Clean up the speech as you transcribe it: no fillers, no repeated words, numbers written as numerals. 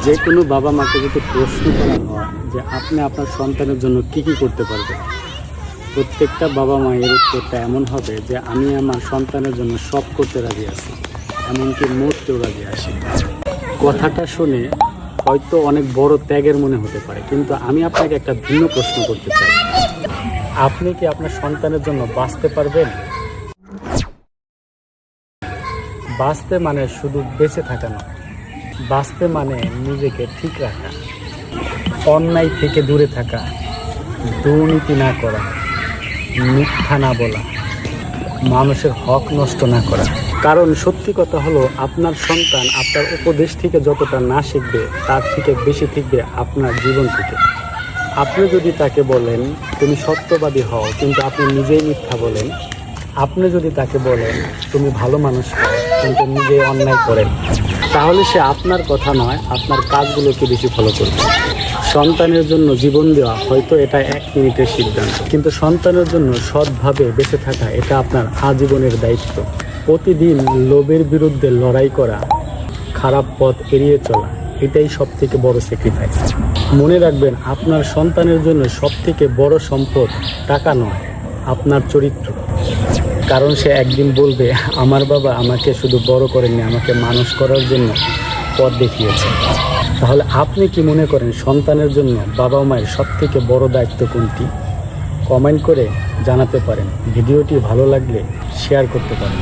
যে কোনো বাবা মাকে যদি প্রশ্ন করা হয় যে আপনি আপনার সন্তানের জন্য কি কি করতে পারবেন, প্রত্যেকটা বাবা মায়ের উত্তরটা এমন হবে যে আমি আমার সন্তানের জন্য সব করতে রাজি আছি, এমনকি মরতেও রাজি আছি। কথাটা শুনে হয়তো অনেক বড় ত্যাগের মনে হতে পারে, কিন্তু আমি আপনাকে একটা ভিন্ন প্রশ্ন করতে চাই। আপনি কি আপনার সন্তানের জন্য বাঁচতে পারবেন? বাঁচতে মানে শুধু বেঁচে থাকা নয়, বাঁচতে মানে নিজেকে ঠিক রাখা, অন্যায় থেকে দূরে থাকা, দুর্নীতি না করা, মিথ্যা না বলা, মানুষের হক নষ্ট না করা। কারণ সত্যি কথা হলো, আপনার সন্তান আপনার উপদেশ থেকে যতটা না শিখবে, তার থেকে বেশি শিখবে আপনার জীবন থেকে। আপনি যদি তাকে বলেন তুমি সত্যবাদী হও, কিন্তু আপনি নিজেই মিথ্যা বলেন, আপনি যদি তাকে বলেন তুমি ভালো মানুষ হও, কিন্তু নিজেই অন্যায় করেন, তাহলে সে আপনার কথা নয়, আপনার কাজগুলোকে বেশি ফলো করবে। সন্তানের জন্য জীবন দেওয়া হয়তো এটা 1 মিনিটের সিদ্ধান্ত, কিন্তু সন্তানের জন্য সৎভাবে বেঁচে থাকা এটা আপনার আজীবনের দায়িত্ব। প্রতিদিন লোভের বিরুদ্ধে লড়াই করা, খারাপ পথ এড়িয়ে চলা, এটাই সবথেকে বড় স্যাক্রিফাইস। মনে রাখবেন, আপনার সন্তানের জন্য সবথেকে বড় সম্পদ টাকা নয়, আপনার চরিত্র। কারণ সে একদিন বলবে আমার বাবা আমাকে শুধু বড় করেননি, আমাকে মানুষ করার জন্য পথ দেখিয়েছে। তাহলে আপনি কি মনে করেন সন্তানের জন্য বাবা মায়ের সবথেকে বড় দায়িত্ব কোনটি? কমেন্ট করে জানাতে পারেন। ভিডিওটি ভালো লাগলে শেয়ার করতে পারেন।